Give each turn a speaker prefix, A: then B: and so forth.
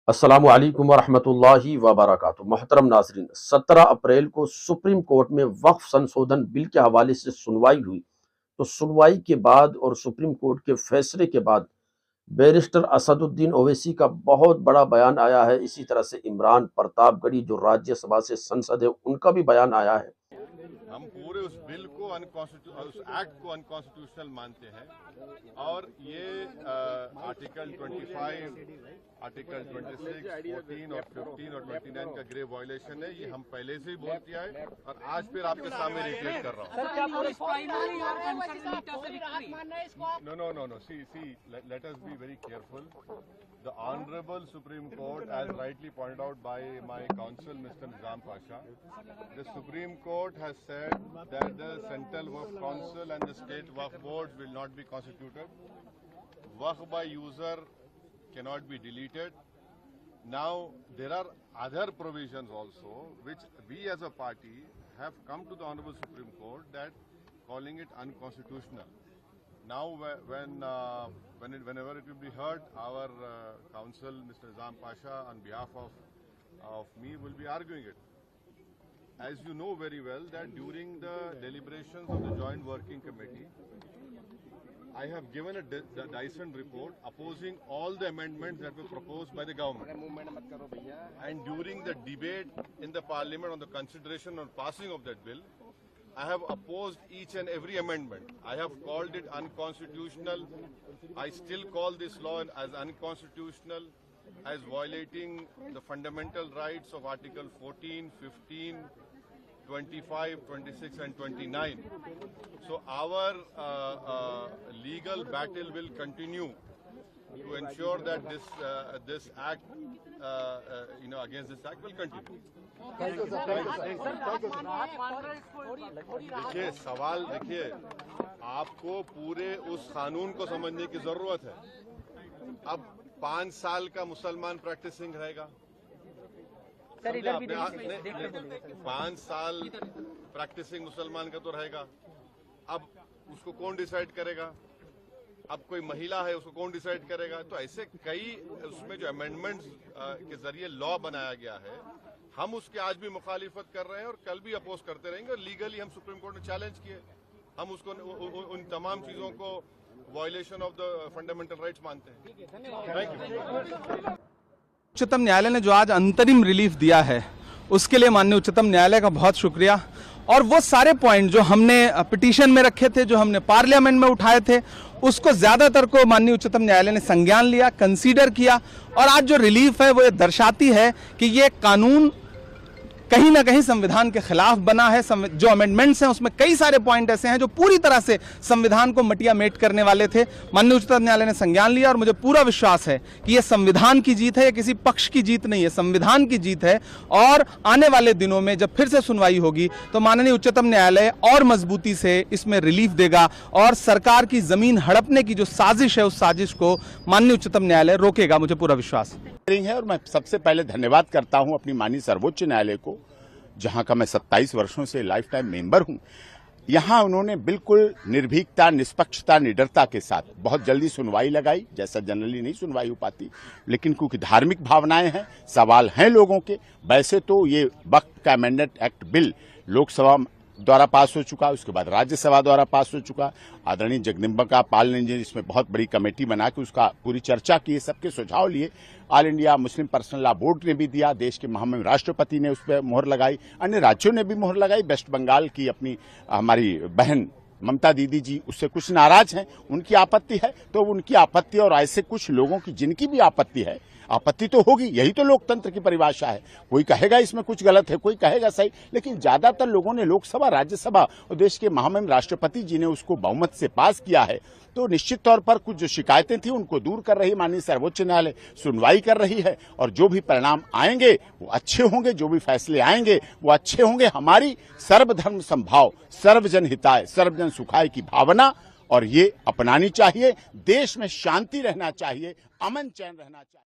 A: अस्सलामु अलैकुम वरहमतुल्लाहि वबरकातुहू। मोहतरम नाज़रीन, 17 अप्रैल को सुप्रीम कोर्ट में वक्फ संशोधन बिल के हवाले से सुनवाई हुई। तो सुनवाई के बाद और सुप्रीम कोर्ट के फैसले के बाद बैरिस्टर असदुद्दीन ओवैसी का बहुत बड़ा बयान आया है। इसी तरह से इमरान प्रतापगढ़ी जो राज्यसभा से सांसद है, उनका भी बयान आया है।
B: हम पूरे उस बिल को उस एक्ट को अनकॉन्स्टिट्यूशनल मानते हैं और ये आर्टिकल 25, आर्टिकल 26, 14 और 15 और 29 का ग्रेव वायलेशन है। ये हम पहले से ही बोल दिया है और आज फिर आपके सामने रिपीट कर रहा हूँ। No see let us be very careful. The Honorable Supreme Court, as rightly pointed out by my counsel, Mr. Nizam Pasha, the Supreme Court has said that the Central Waqf Council and the State Waqf Boards will not be constituted. Waqf by user cannot be deleted. Now, there are other provisions also which we as a party have come to the Honorable Supreme Court that calling it unconstitutional. Now, whenever it will be heard, our counsel, Mr. Nizam Pasha, on behalf of me, will be arguing it. As you know very well, that during the deliberations of the Joint Working Committee, I have given a Dyson report opposing all the amendments that were proposed by the government. And during the debate in the Parliament on the consideration or passing of that bill, I have opposed each and every amendment. I have called it unconstitutional. I still call this law as unconstitutional, as violating the fundamental rights of Article 14, 15, 25, 26 and 29. So our legal battle will continue to ensure that this act, against this act will continue. देखिए सवाल, देखिए आपको पूरे उस कानून को समझने की जरूरत है। अब 5 साल का मुसलमान प्रैक्टिसिंग रहेगा, 5 साल प्रैक्टिसिंग मुसलमान का तो रहेगा। अब उसको कौन डिसाइड करेगा? अब कोई महिला है, उसको कौन डिसाइड करेगा? तो ऐसे कई उसमें जो अमेंडमेंट्स के जरिए लॉ बनाया गया है, हम उसके आज भी मुखालिफत कर रहे हैं और कल भी अपोज करते रहेंगे। और लीगली हम सुप्रीम कोर्ट में चैलेंज किए, हम उसको उन तमाम चीजों को violation of the fundamental rights मानते हैं। Thank you.
C: उच्चतम न्यायालय ने जो आज अंतरिम रिलीफ दिया है, उसके लिए माननीय उच्चतम न्यायालय का बहुत शुक्रिया। और वो सारे पॉइंट जो हमने पिटीशन में रखे थे, जो हमने पार्लियामेंट में उठाए थे, उसको ज्यादातर को माननीय उच्चतम न्यायालय ने संज्ञान लिया, कंसीडर किया। और आज जो रिलीफ है वो ये दर्शाती है कि ये कानून कहीं ना कहीं संविधान के खिलाफ बना है। जो अमेंडमेंट्स हैं उसमें कई सारे पॉइंट ऐसे हैं जो पूरी तरह से संविधान को मटिया मेट करने वाले थे। माननीय उच्चतम न्यायालय ने संज्ञान लिया और मुझे पूरा विश्वास है कि यह संविधान की जीत है, यह किसी पक्ष की जीत नहीं है, संविधान की जीत है। और आने वाले दिनों में जब फिर से सुनवाई होगी तो माननीय उच्चतम न्यायालय और मजबूती से इसमें रिलीफ देगा और सरकार की जमीन हड़पने की जो साजिश है, उस साजिश को माननीय उच्चतम न्यायालय रोकेगा, मुझे पूरा विश्वास है।
D: और मैं सबसे पहले धन्यवाद करता हूं अपनी माननीय सर्वोच्च न्यायालय को, जहां का मैं 27 वर्षों से लाइफ टाइम मेंबर हूं। यहां उन्होंने बिल्कुल निर्भीकता, निष्पक्षता, निडरता के साथ बहुत जल्दी सुनवाई लगाई, जैसा जनरली नहीं सुनवाई हो पाती। लेकिन क्योंकि धार्मिक भावनाएं हैं, सवाल हैं लोगों के। वैसे तो ये वक्फ का अमेंडमेंट एक्ट बिल लोकसभा द्वारा पास हो चुका, उसके बाद राज्यसभा द्वारा पास हो चुका। आदरणीय जगदम्बिका पाल ने इसमें बहुत बड़ी कमेटी बना के उसका पूरी चर्चा की, सबके सुझाव लिए। All India Muslim personal law board ने भी दिया, देश के महामहिम राष्ट्रपति ने उस पर मोहर लगाई, अन्य राज्यों ने भी मोहर लगाई। वेस्ट बंगाल की अपनी हमारी बहन ममता दीदी जी उससे कुछ नाराज हैं, उनकी आपत्ति है। तो उनकी आपत्ति और ऐसे कुछ लोगों की जिनकी भी आपत्ति है, आपत्ति तो होगी, यही तो लोकतंत्र की परिभाषा है। कोई कहेगा इसमें कुछ गलत है, कोई कहेगा सही, लेकिन ज्यादातर लोगों ने लोकसभा, राज्यसभा और देश के महामहिम राष्ट्रपति जी ने उसको बहुमत से पास किया है। तो निश्चित तौर पर कुछ जो शिकायतें थी उनको दूर कर रही माननीय सर्वोच्च न्यायालय सुनवाई कर रही है। और जो भी परिणाम आएंगे वो अच्छे होंगे, जो भी फैसले आएंगे वो अच्छे होंगे। हमारी सर्वधर्म समभाव, सर्वजन हिताय, सर्वजन सुखाय की भावना और ये अपनानी चाहिए। देश में शांति रहना चाहिए, अमन चैन रहना चाहिए।